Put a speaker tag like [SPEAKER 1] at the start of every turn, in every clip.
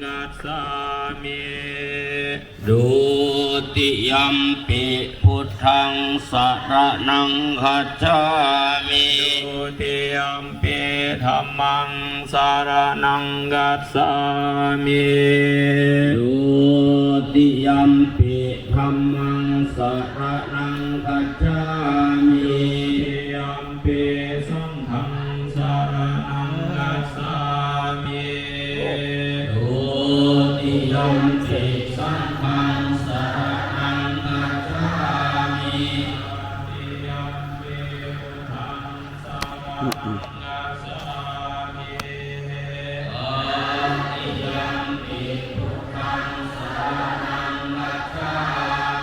[SPEAKER 1] กัสสามิ
[SPEAKER 2] ดุติยัมปิพุทธังสรณังคัจฉามิ
[SPEAKER 1] ดุติยัมปิธัมมังสรณังกัสสามิ
[SPEAKER 2] ดุติยัมปิธัมมังสรณังคัจฉามิ
[SPEAKER 1] ดุติยัมปิสังฆังสรณังกัสสามิ
[SPEAKER 2] ดุติยัมปิสังฆังสรณังคัจฉามิ
[SPEAKER 1] ดุติยัมปิพุทธังสรณังกัสสามิ
[SPEAKER 2] ดุติยัมปิพุทธังสรณังคัจฉา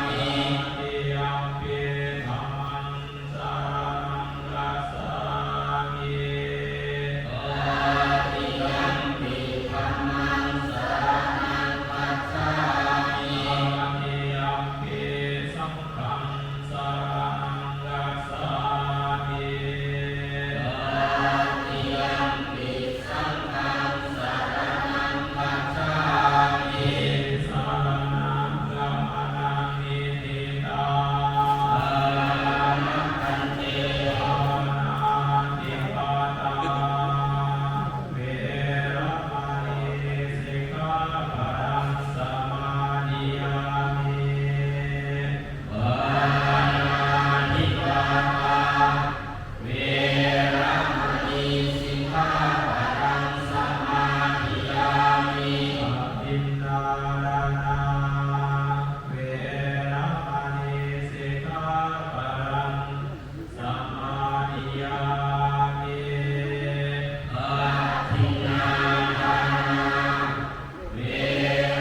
[SPEAKER 2] มิ
[SPEAKER 1] ดุติยัมปิธัมมังสรณังกัสสามิ
[SPEAKER 2] ดุติยัมปิธัมมังสรณังคัจฉามิ
[SPEAKER 1] ดุติยัมปิสังฆังสรณังกัสสามิ
[SPEAKER 2] ดุติยัมปิสังฆังสรณังคัจฉามิ
[SPEAKER 1] สรณังกัมมนังนิทิตา
[SPEAKER 2] พันเต
[SPEAKER 1] ปานาติปาตาเวรมณีสิกขาปะทังสมาธิยามิ
[SPEAKER 2] ปานาติปาตาเวรมณีสิกขาปะทังสมาธิยามิ
[SPEAKER 1] อินนาดานาเวรมณีสิกขาปะทังสมาธิยามิ
[SPEAKER 2] อาทินนาทานาเว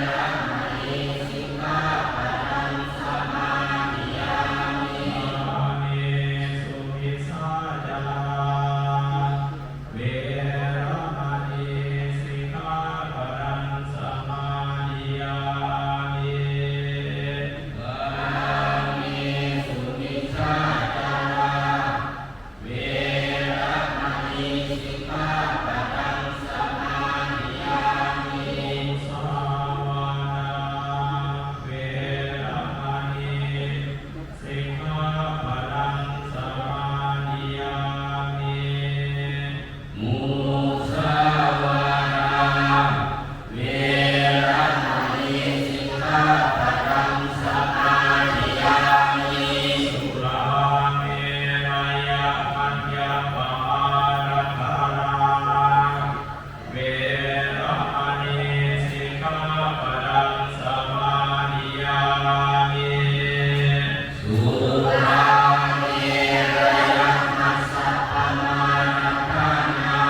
[SPEAKER 2] รมณีสิกขาปะทังสมาธิยามิ
[SPEAKER 1] อาเมสุมิสาจาราเวรมณีสิกขาปะทังสมาธิยามิ
[SPEAKER 2] กาเมสุมิชฌาจาราเวรมณีสิกขาปะทังสมาธิยามิ
[SPEAKER 1] สาวานาเวรมณีสิกขาปะทังสมาธิยามิ
[SPEAKER 2] มุสาวาราเวรมณีสิกขาปะทังสมาธิยามิ
[SPEAKER 1] สุราเมรยะมัญญปมาราธาราเวรมณีสิกขาปะทังสมาธิยามิ
[SPEAKER 2] สุราเมรยมัสสะปมาณฑานา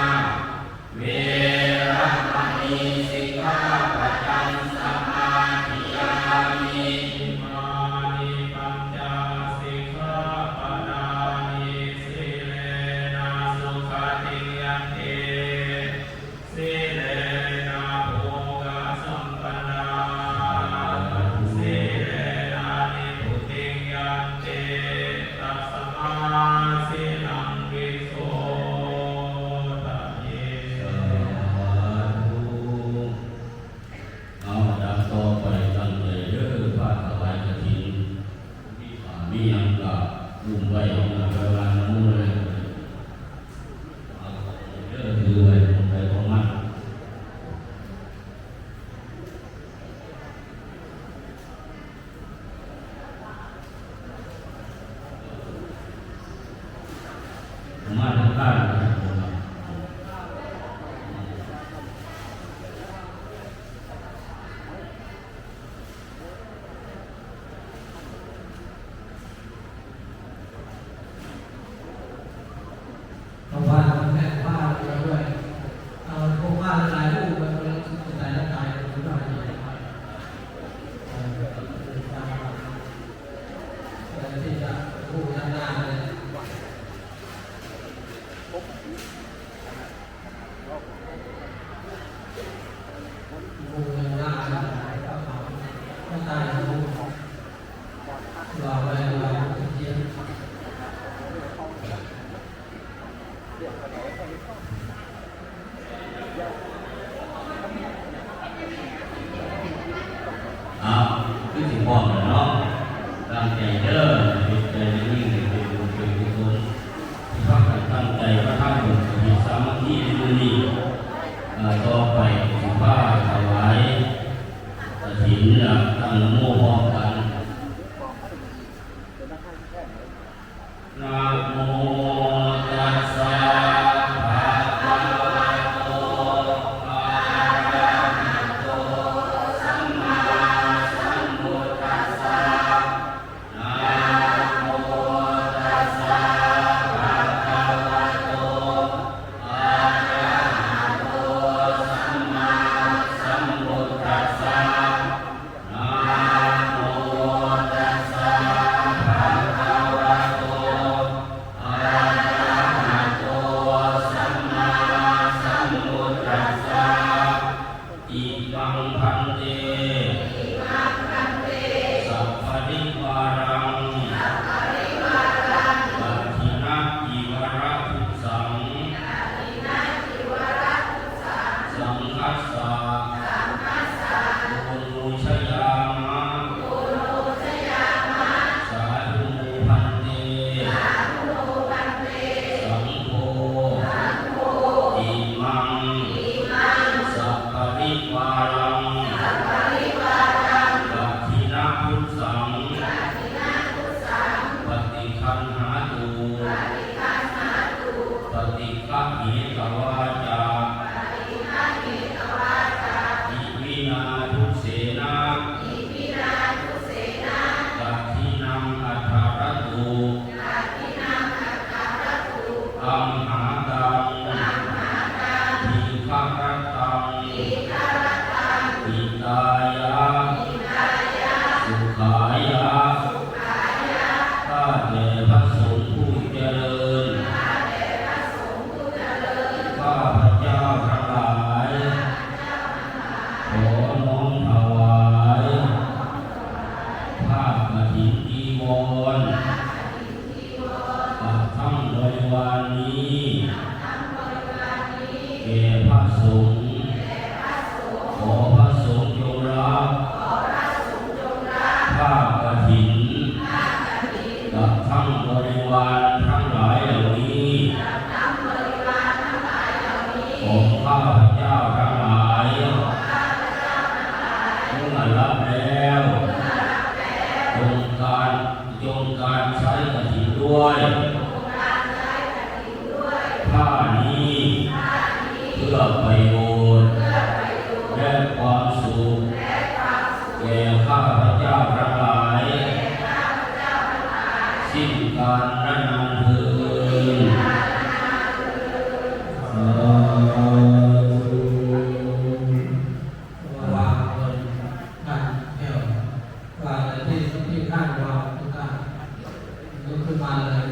[SPEAKER 2] เวรมณีสิกขาปะทังสมาธิยามิ
[SPEAKER 1] อิมานิปัญจสิกขาปะทานิสีเลนะสุขติยันติสีเลนะโภคสัมปนาสีเลนะนิพุติยันติตัสมาสีลังวิโสทะเย
[SPEAKER 2] ส ร้อมแล้วเนาะตั้งใจเด้อเป็นใจนิ่งเป็นบุญเป็นกุศลที่พักกันตั้งใจพระธาตุบุญมีสามัคคีในมือนี้ต่อไปสิพาถวายกฐินตั้งนะโมพร้อมกันนะโมตัสสะภะคะวะโตอะระหะโตสัมมาสัมพุทธัสสะนะโมตัสสะภะคะวะโตอะระหะโตสัมมาสัมพุทธัสสะนะโมตัสสะภะคะวะโตอะระหะโตสัมมาสัมพุทธัสสะอิมังพันเตสัพพะริวารังกัตถินะจิวระทุสังสังคัสสะโกโนชยามะสาธุโมพันเตสังโฆอิมังสัพพะริวารังกัตถินะพุทธังปฏิคันหาตุปฏิฆะเหตวาจาอิวินาทุเสนะกัตถินังอัฏฐารตุอัมหากังทีฆะรัตตังอิตายะสุขายะข้าแต่พระสงฆ์ผู้เจริญข้าพระเจ้าทั้งหลายขอน้อมถวายผ้ากฐินจีวรกับทั้งบริวารนี้แก่พระสงฆ์ขอพระสงฆ์จงรับผ้ากฐินกับทั้งบริวารทั้งหลายเหล่านี้ของข้าพเจ้าทั้งหลายเมื่อรับแล้วจงการใช้กฐินด้วยผ้านี้เพื่อประโยชน์และความสุขแก่ข้าพเจ้าทั้งหลายสิ้นกาลนานเถิด
[SPEAKER 3] วางบนท่านแก้ววางในที่ท่านวางทุกท่านยกขึ้นมาเลย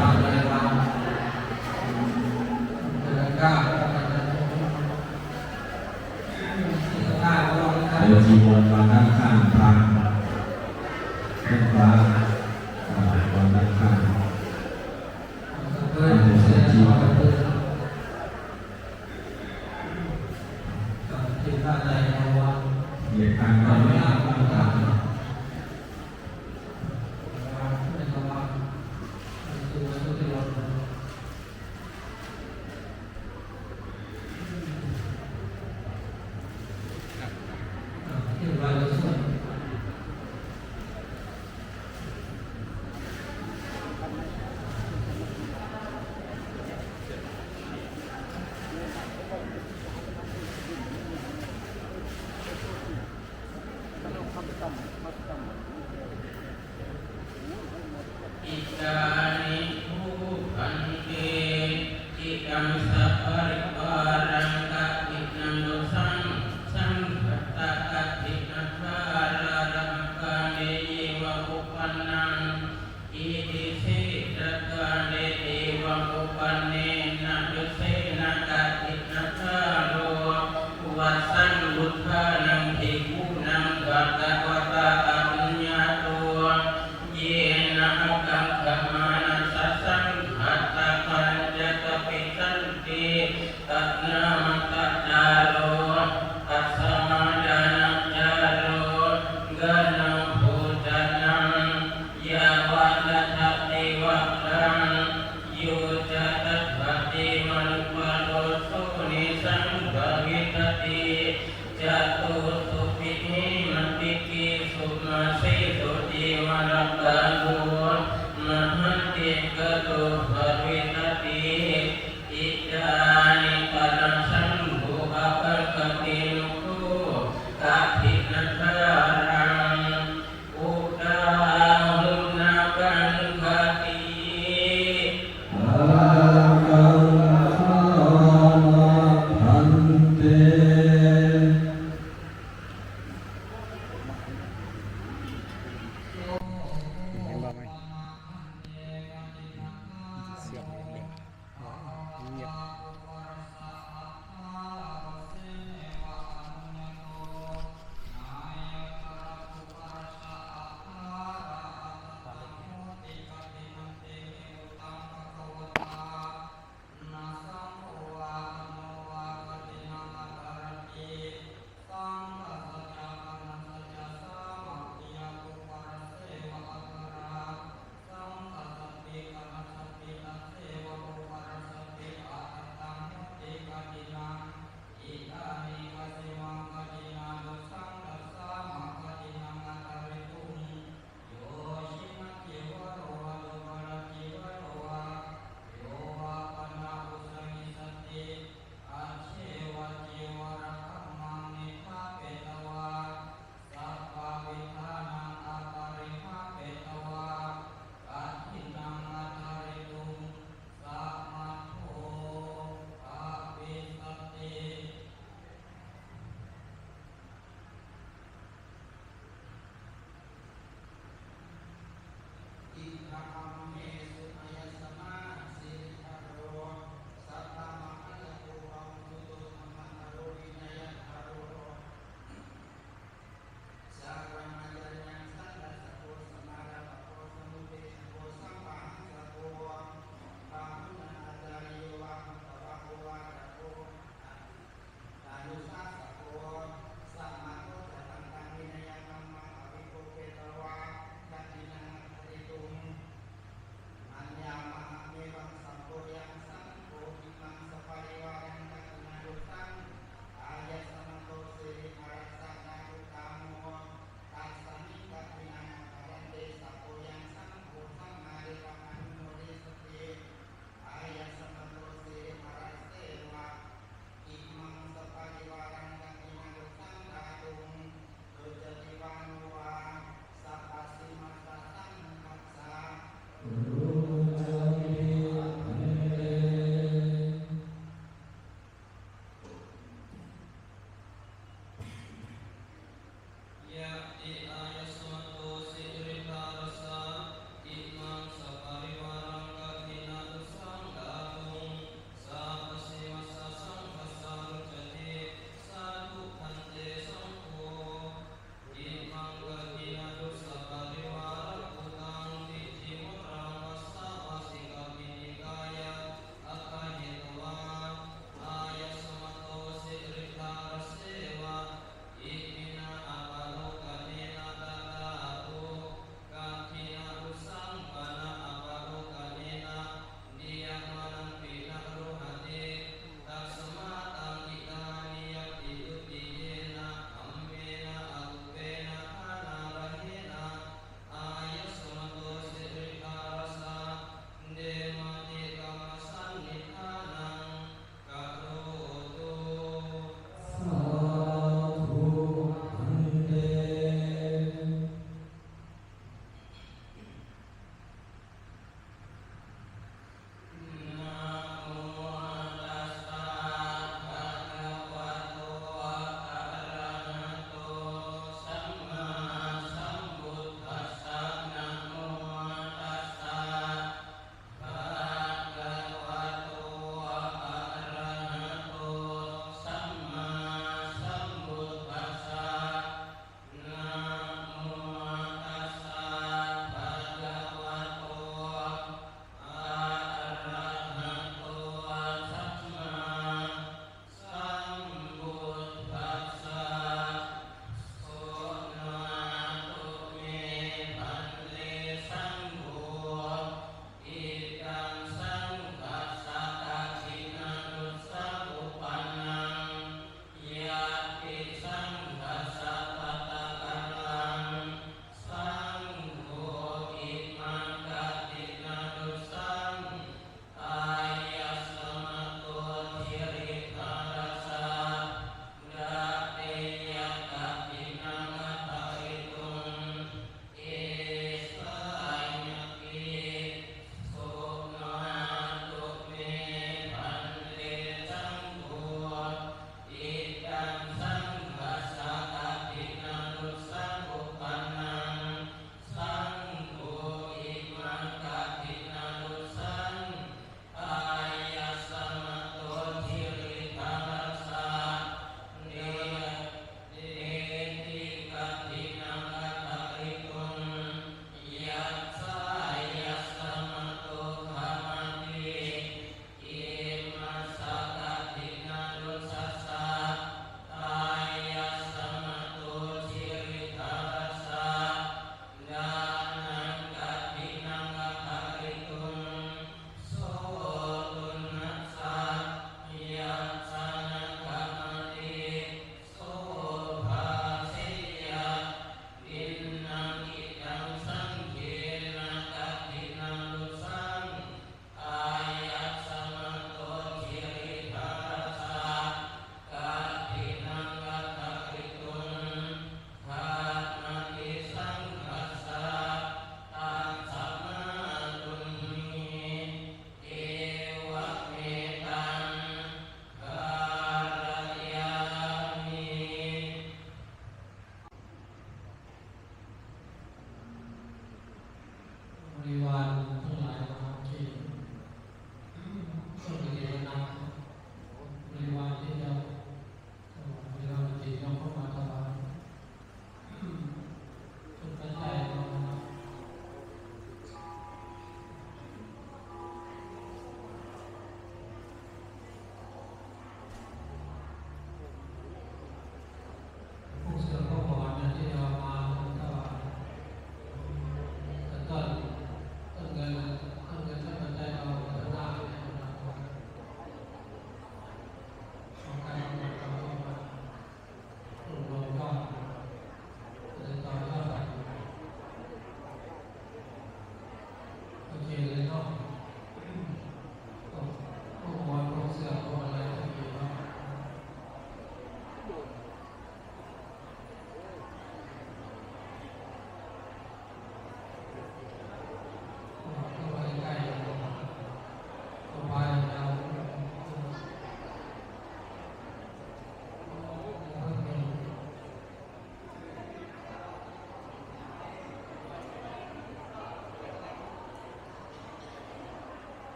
[SPEAKER 3] วางเลยวางเดินก้าวข้าววางข้าว
[SPEAKER 4] เดี๋ยวจีวรวางด้านข้างพระเป็นพระวางด้านข้าง
[SPEAKER 3] เพื่อนเสียชีวิตเพื่อนที่ท่านใดระวัง
[SPEAKER 4] เหยียดข้าง
[SPEAKER 3] ไม่
[SPEAKER 4] ก็ไม่
[SPEAKER 3] ห้า
[SPEAKER 4] ห้าม ม
[SPEAKER 3] ไม่
[SPEAKER 4] ไม่
[SPEAKER 3] ห้า
[SPEAKER 4] ห้าม ม
[SPEAKER 3] ไม่ระวังตัวทุกทีวันที่เราจะสวด
[SPEAKER 1] ตุปวินัสติอิจานิปนัสสัมภูปะปะกติลุกุกัปปินัสสารังอุตาหุนาปันคติ
[SPEAKER 4] อาคังคามาพันเต
[SPEAKER 5] ยังบ้าไหมเสียบเงียบ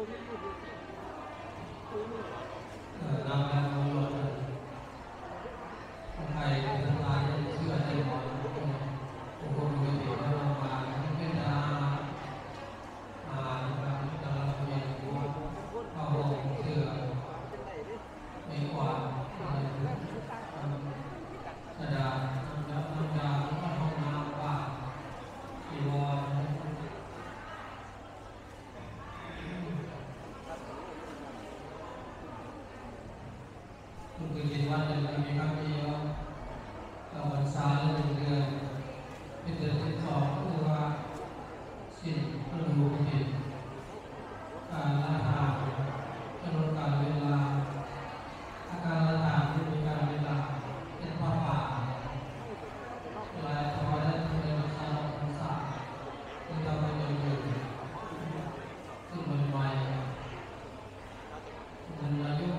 [SPEAKER 3] เราการลงรถใครทั้งหลายเชื่อใจหมดทุกคนมีเด็กแล้วมาไม่ได้นะครับเราเรียนรู้เข้าห้องเชื่อไม่กว่าธรรมดาห้องน้ำว่าอีวอนคุณคือเย็นวันหนึ่งมีครั้งเดียวเราวันเสาร์1 เดือนเป็นเดือนที่2คือว่าสิ้นฤดูฝนการละทางกำหนดการเวลาอาการละทางที่มีการเวลาเป็นผ้าป่าเวลาพอได้ทำในวันเสาร์วันเสาร์ที่ทำให้เราอยู่ซึ่งมันใหม่มันอายุ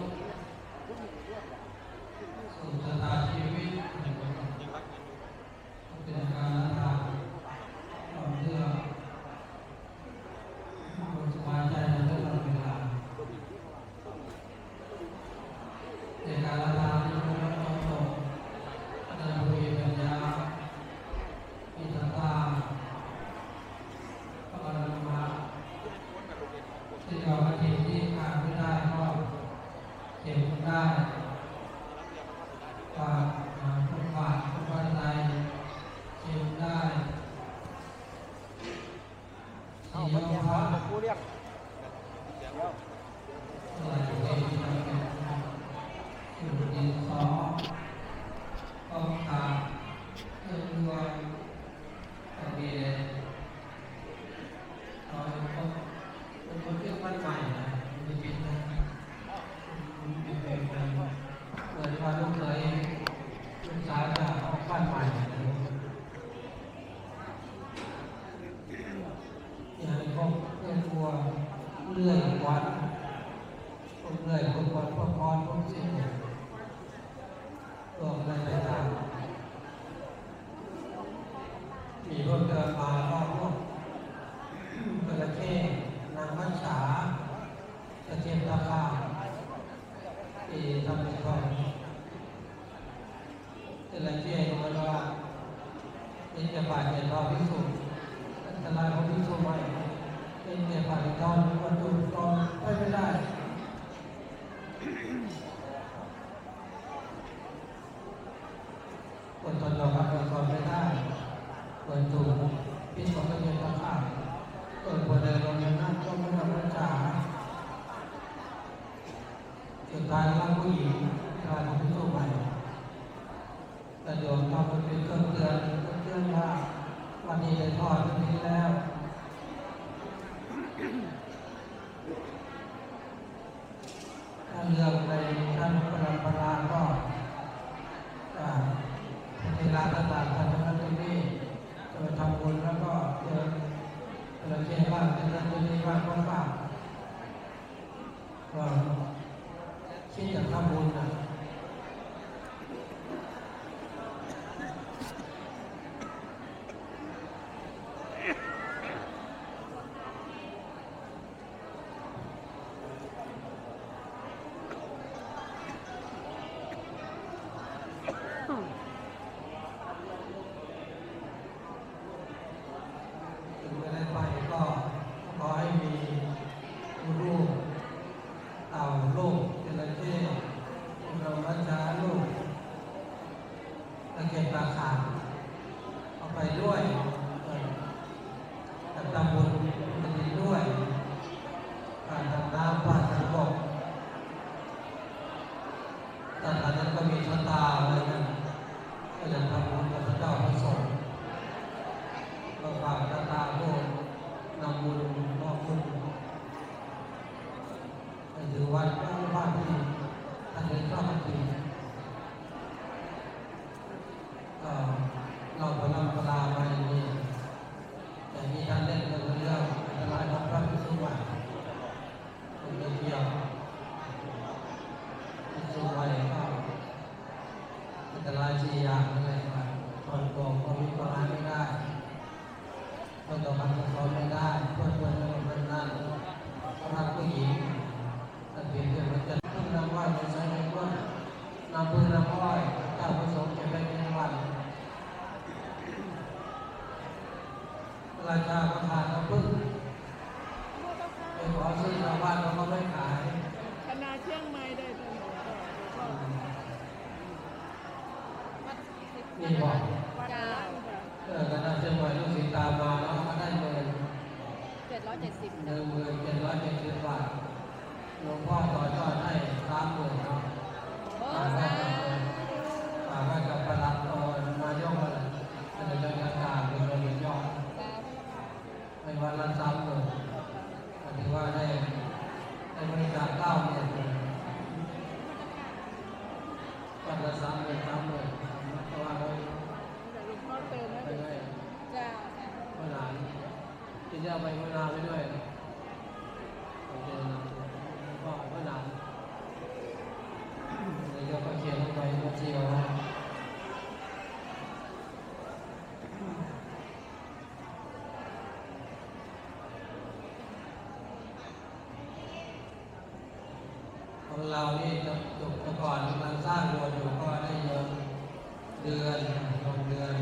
[SPEAKER 3] สุขตาชีวิตเป็นการละทางความเชื่อความสบายใจในตลอดเวลาในการละทางที่พระพุทธเจ้าอาจารย์ภูริปัญญาอิทธาพระบรมมาที่เราอาทิตย์ที่ขาดไม่ได้ก็เก็บได้ฝากทุกบาททุกวันใจเก็บได้เสียพระผู้เรียกอะไรเองอยู่ดินสอต้องขาดเรื่องรวยต้องมีเลยเราเป็นคนเรียกบ้านใหม่นะไม่เป็นนะไม่เป็นเกิดมาลูกเคยลูกสาวจะออกบ้านใหม่อย่างนี้ก็เพื่อนครัวเลื่อยวัดพวกเลื่อยพวกวัดพวกพรพวกสิ่งพวกอะไรต่างๆมีพวกเดินมาก็พวกกระเทศนางมัจฉากระเทียมราคาที่ทำเป็นของกระเทศมันว่าเป็นจะบาดเจ็บเราพิสูจน์อันตรายของพิสูจน์ใหม่เป็นจะบาดเจ็บตอนวันดูตอนไม่ได้คนตอนเราครับคนตอนไม่ได้คนถูกพิษของกระเทียมราคาคนเดินลงในน้ำก็ไม่ต้องรักษาสุดท้ายร่างผู้หญิงกลายเป็นผู้ใหม่แต่โยมทำเป็นเครื่องเตือนว่าวันนี้ได้ทอดวันนี้แล้วถ้าเรื่องในท่านปรำปราก็ในร้านต่างๆท่านนั้นที่นี่จะไปทำบุญแล้วก็เดินเราเชื่อว่าเป็นเรื่องที่ว่าก็ฝากก็คิดจะทำบุญนะไปก็ขอให้มีลูกเต่าลูกจระเข้เรารัชชาลูกตะเกียบตาขาดเอาไปด้วยกับตำบุญมันดีด้วยการทำน้ำผ่านทางบกแต่ตอนนั้นก็มีชะตาอะไรกันก็ยังทำบุญกับพระเจ้าพระสงฆ์ก็ฝากชะตาโลกนำบุญมอบคุณถือวัดบ้านที่ท่านเดินเข้ามาถึงเราพลังพลามาอย่างนี้แต่มีท่านเล่นเรื่องอันตรายของพระภิกษุใหม่คนเดียวภิกษุใหม่ก็อันตราย4 อย่างอะไรมาตอนโกงก็มีปัญหาไม่ได้คนต่อมาเขาไม่ได้เพื่อนๆไม่ได้นั่นรักผู้หญิง ราชาประทานเขาพึ่งไปขอซื้อชาวบ้านเขาก็ไม่ขาย
[SPEAKER 5] คณะเชียงใหม่ได้ตลอดก็
[SPEAKER 3] นี่บอก
[SPEAKER 5] วัดละ
[SPEAKER 3] คณะเชียงใหม่ลูกศิษย์ตามมาแล้วก็ได้เงิน
[SPEAKER 5] 770
[SPEAKER 3] 1770 บาทหลวงพ่อต่อยอดให้30,000เนาะ
[SPEAKER 5] โอ้
[SPEAKER 3] ฝาก
[SPEAKER 5] สา
[SPEAKER 3] ไว้กับประหลัดนายกอะไรจะได้เงินต่างๆเป็นเงินยอด ในวันละ30,000ถือว่าได้บริจาค90,000วันละ30,000เพราะว่าเรา
[SPEAKER 5] แต่หลวงพ่อเติมแล้ว
[SPEAKER 3] ไปด้วย
[SPEAKER 5] จ้า
[SPEAKER 3] เมื่อนานที่จะไปเมื่อนานไปด้วยโอเคก็เมื่อนานนายกก็เขียนลงไปบัญชีเอาไว้ของเรานี่จบก่อนกำลังสร้างโบสถ์อยู่ก็ได้เยอะเดือนลงเดือน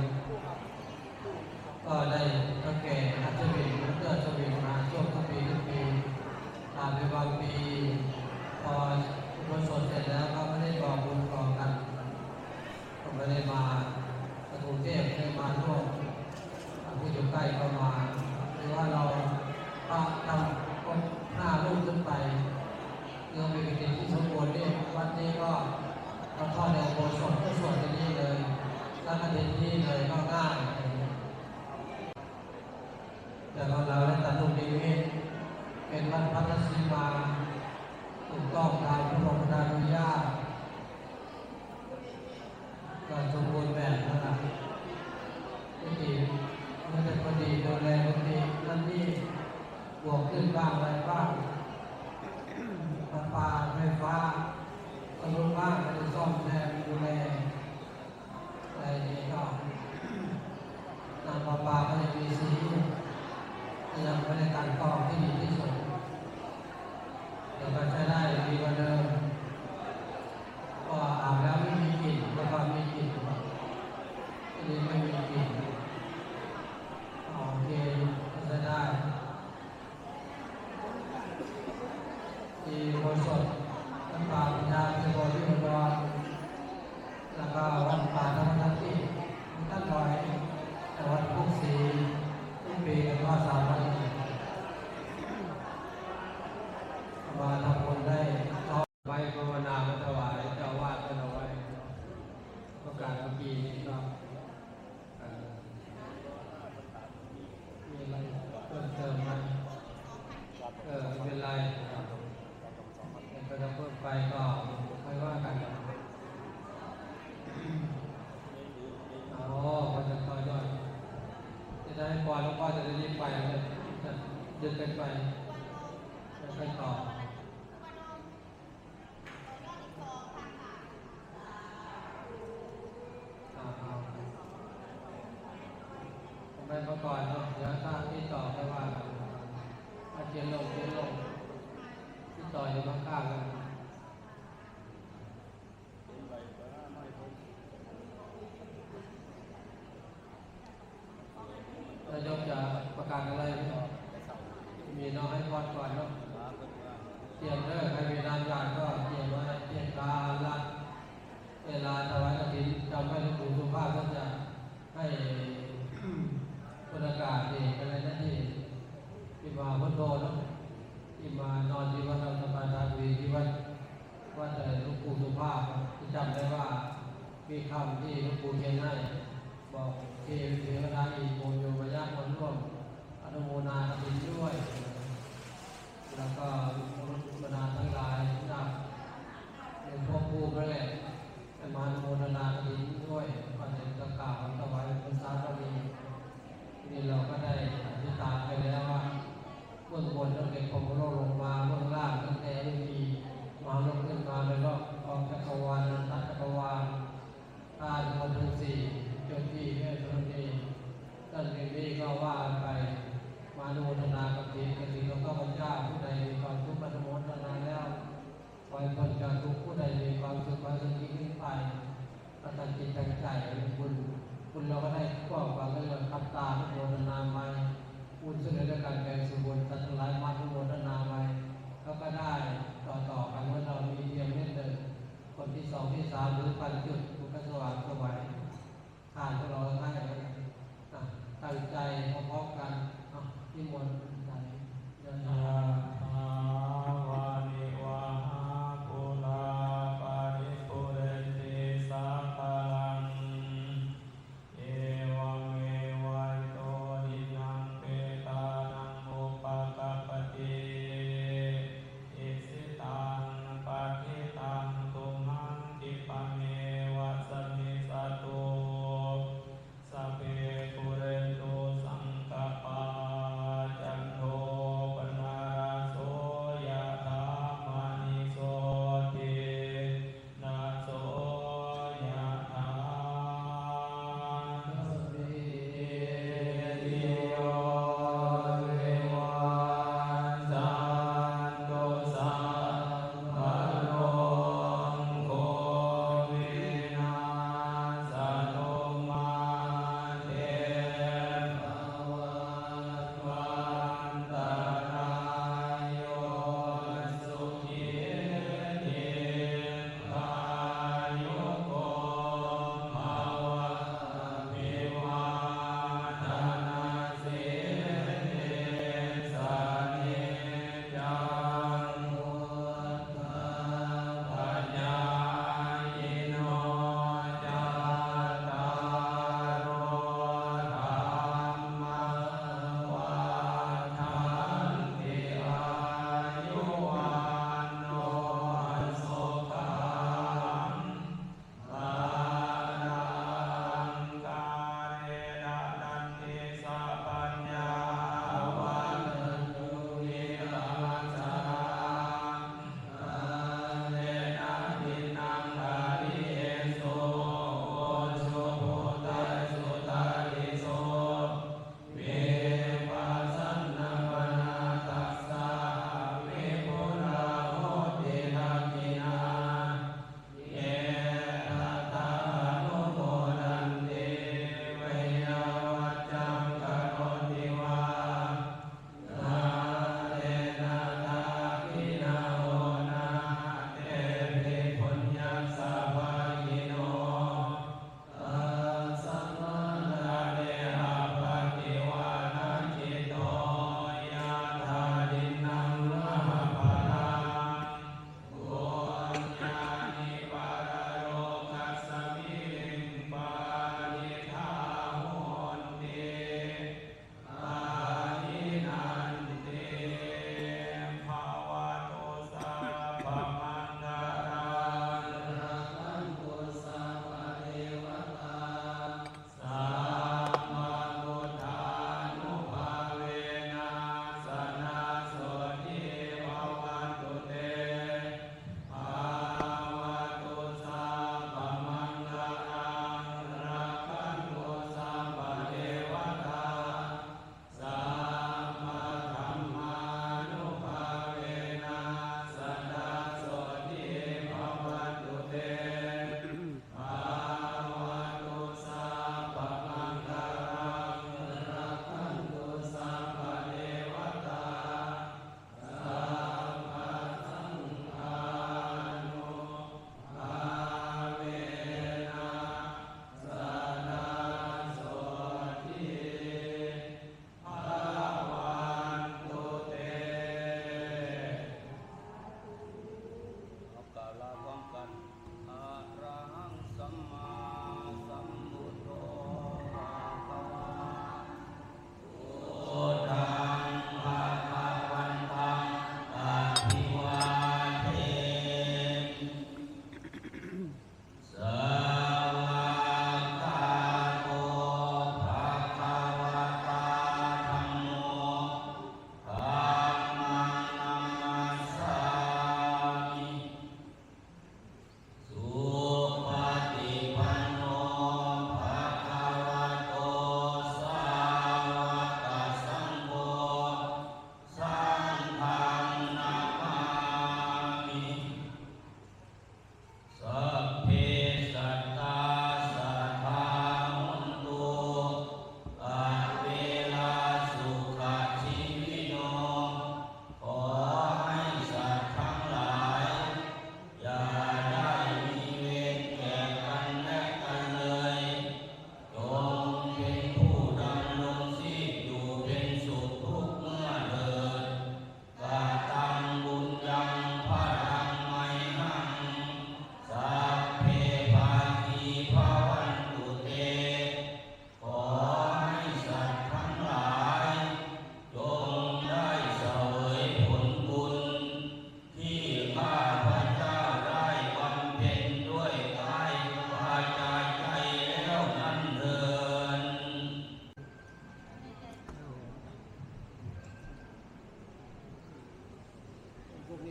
[SPEAKER 3] ก็ได้ก็แก่อัศวินเลือดสวินมาช่วงทุกปีตามไปบางปีพอบุญสดเสร็จแล้วก็ไม่ได้บอกบุญก่อกันก็ไม่ได้มากรุงเทพไม่ได้มาร่วมผู้อยู่ใกล้ก็มาหรือว่าเราก็ทำคน5 ลูกขึ้นไปเรื่องมีกิจที่สมบูรณ์นี่วันนี้ก็เราทอดในโบสถ์ก็สวดที่นี่เลยแล้วก็เดินที่เลยก็ง่ายแต่เราได้ตัดตรงนี้เป็นวัดพัทสีมาถูกต้องตามพระบรมราชานุญาตก็สมบูรณ์แบบนะครับที่มันจะพอดีดูแลพอดีนั่นนี่บวกขึ้นบ้างอะไรบ้างประปาไฟฟ้าสมบูรณ์บ้างก็จะซ่อมแซมดูแลอะไรนี้ก็น้ำประปาก็จะมีสียังไม่ได้การกรองที่ดีที่สุดแต่ก็ใช้ได้ดีกว่าเดิมก็อาบแล้วไม่มีกลิ่นแล้วก็มีกลิ่นที่นี่ไม่มีกลิ่นโอเคก็ใช้ได้ที่โบสถ์วัดป่าปัญญาเทโวที่อุดรแล้วก็วัดป่าธรรมทัศน์ที่ท่านลอยแต่วัดพุกศรีทุกปีกันว่า3 วันมาทำบุญได้ต่อไปภาวนามาถวายเจ้าวาดกันเอาไว้ประกาศเมื่อกี้นี้ก็มีอะไรเพิ่มเติมไหมไม่เป็นไรก็จะเพิ่มไปก็ค่อยว่ากันก็จะต่อยอดจะได้ปล่อยแล้วก็จะได้รีบไปเลยจะดึงกันไปแล้วไปต่อไปมาก่อนเนาะเดี๋ยวถ้าที่ต่อไปว่ากันถ้าเขียนลงที่ต่ออยู่ข้างๆกันนายกจะประกาศอะไรมีน้องให้พอดก่อนเนาะเตรียมเด้อใครมีนามญาติก็เตรียมไว้เตรียมการละเวลาถวายกฐินจำไว้หลวงปู่สุภาพก็จะให้ประกาศเองอะไรนั่นที่มาพุทโธเนาะที่มานอนที่วัดเราสบายทาวีที่วัดหลวงปู่สุภาพที่จำได้ว่ามีคำที่หลวงปู่เขียนให้บอกเทวดาอิโมโยมยะคนร่วมอนุโมนากฐินด้วยแล้วก็บรรดาทั้งหลายนะเป็นพ่อครูนั่นแหละมาอนุโมทนากฐินด้วยก่อนจะกล่าวถวายเป็นสาธารณีนี่เราก็ได้อธิษฐานไปแล้วว่าเบื้องบนตั้งแต่พรหมโลกลงมาเบื้องล่างตั้งแต่ฤาษีมาลงขึ้นมาแล้วก็ออกจักรวาลนันตจักรวาลตาทั้ง4จนที่แม่ธรณีตั้งแต่นี้ก็ว่าไปมาอนุโมทนากฐินของข้าพเจ้าผู้ใดมีความทุกข์อนุโมทนาแล้วขอให้พ้นจากทุกข์ผู้ใดมีความสุขความสงบขึ้นไปตั้งจิตตั้งใจเป็นบุญเราก็ได้ควบความเรื่องขับตาอนุโมทนาใหม่ บุญเสนอด้วยการแบ่งส่วนบุญสัตว์ทั้งหลายมาทั้งหมดนาไว้แล้วก็ได้ต่อกันว่าเรามีเทียมเม็ดเดิมคนที่สองที่สามหรือพันจุดบุญก็สว่างสวัยทานพวกเราให้ตั้งใจพร้อมๆกันที่มวลใจเดินทาง
[SPEAKER 1] ภาวานิวาหาปุราปาริปุเรนติสาคาลังเอวเมวัยโตทินังเปตานังอุปกัปปติอิสิตังปะทิตังตุมหังคิปะเมวะสมิสตุสัพเพปุเรนตุสังกปาจันโทปนารา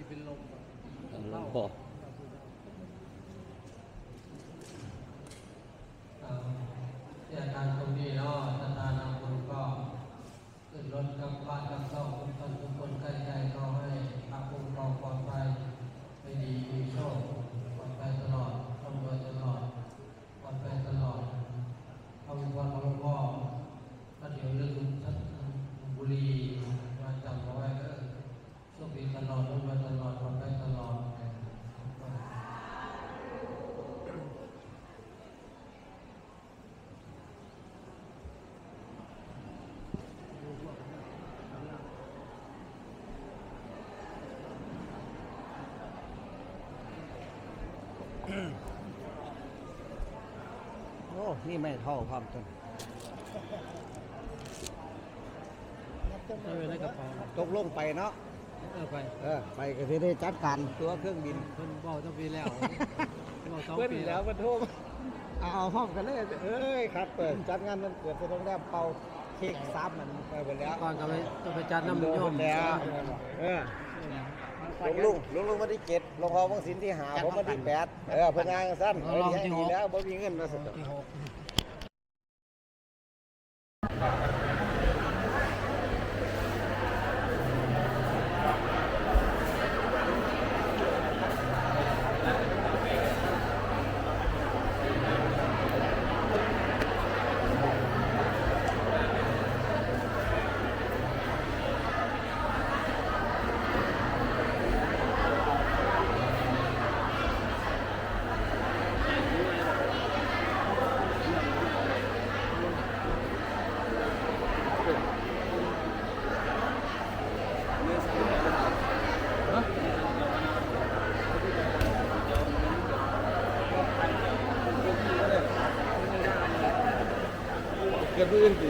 [SPEAKER 3] เป็นลม
[SPEAKER 4] พอ
[SPEAKER 3] อาการตรงนี้เนาะท่านนำบุญก็ขึ้นรถกลับบ้านกลับช่องทุกคนใกล้ๆก็ให้พระคุ้มครองปลอดภัยไม่ดีมีโชคปลอดภัยตลอดร่ำรวยตลอดปลอดภัยตลอดเอาวิญญาณของหลวงพ่อถ้าเดี๋ยวเรื่องท่านบุรีมาจำเอาไว้ก็โชคดีตลอดร่ำรวยตลอดปลอดภัยตลอด
[SPEAKER 4] โอ้นี่ไม่เท่าความต้น
[SPEAKER 3] เอาไว้ในกระเป๋า
[SPEAKER 4] ตกลงไปเนาะ
[SPEAKER 3] ไป
[SPEAKER 4] ไปก็จะได้จัดการตัวเครื่องบิน
[SPEAKER 3] เพิ่นบอกต้องปีแล้วบอก2
[SPEAKER 4] เพิ่น
[SPEAKER 3] ปี
[SPEAKER 4] แล้วมันโทรเอาห้องกันเลยเอ้ยครับเปิดจัดงานมันเกิดที่โรงแรมเป่าเค้กซ้ำมันไปหมดแล้ว
[SPEAKER 3] ก่อนก็ไปต้องไปจัดน้ำมันโยม
[SPEAKER 4] แล้วลุงวันที่7ลงพอวังสินที่5ผมวันที่8เพิ่นงานสั้นที่ดีแล้วบ่มีเงินมาสุด
[SPEAKER 3] ที่6
[SPEAKER 4] เกิดอื่นสิ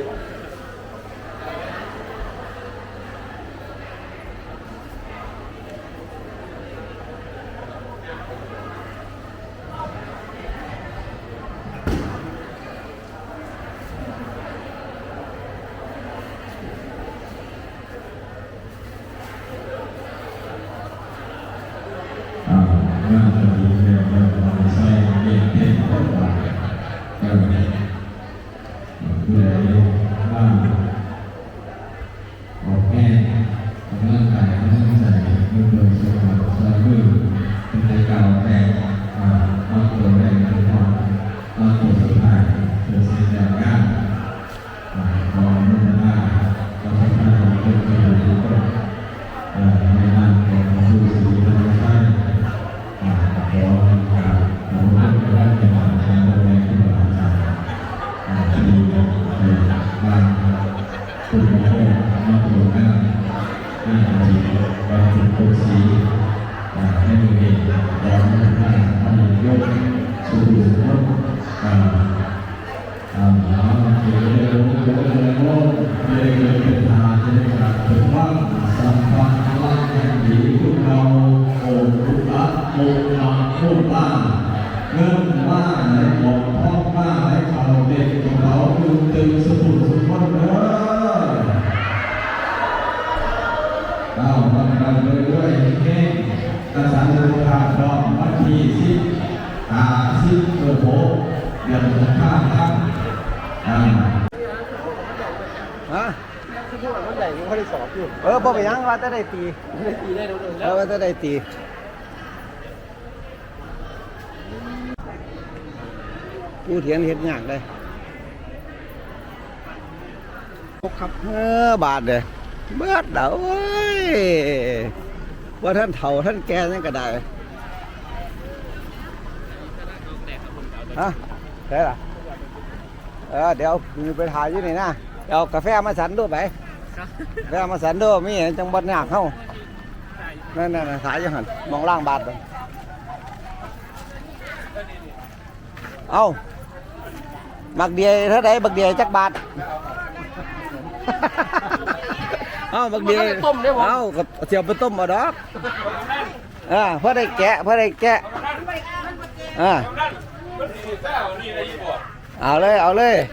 [SPEAKER 1] งานจะมีเรื่องของใช้เย็นเย็นเข้าไปก็มีผู้ใดบ้างออกแง่กำลังกายกำลังใจมือเปิดสมัครสมัครมือเป็นในการแต่งบางตัวแรงบางตัวบางตัวสุดท้ายเป็นสิ่งที่ยากขออนุโมทนาขอพระท่านทุกคนทุกคนในนามของผู้ศรีรัตนชัยขอการขอรับพระราชทานแทนแรงที่บาจารย์ที่ดีในบ้านคุณหมอมาตรวจกันที่อาจีบางจุดโคสีให้มีเองขอพระท่านท่านยกสู่สุขเกี่ยวกับเรื่องเป็นทางที่จะถึงว่าสัมพันธ์พลังแห่งดีพวกเราโอ้ทุกข์โอ้หนักโอ้บ้านเงินว่าไหนบอกพ่อบ้าไหนเขาเด็กของเราคือตึงสุขุมสุขคนเด้อเอาบังคับด้วยเก่งกษัตริย์โลกาดอมวัดที่10 เดือนข้ามครับ
[SPEAKER 4] ฮะมันใหญ่ยังไม่ได้สอบอยู่บ่ไปยังว่าจะได้ตีได้แล้วว่าจะได้ตีผู้เถียนเห็ดยากเลยครับบาทเลยเบิดเด้อเว้ยว่าท่านเฒ่าท่านแก่นั่นก็ได้ฮะได้ล่ะเดี๋ยวไปถ่ายอยู่นี่นะเอากาแฟมาสันด้วยไปกาแฟมาสันด้วยมีจังบดหนักเข้านั่นขายอยู่หันมองล่างบาทเลยเอาบักเดียเท่าไรบักเดียจักบาทเอาบักเดียเอากับเจียวไปต้มเอาดอกเพื่อได้แกะเอาเลย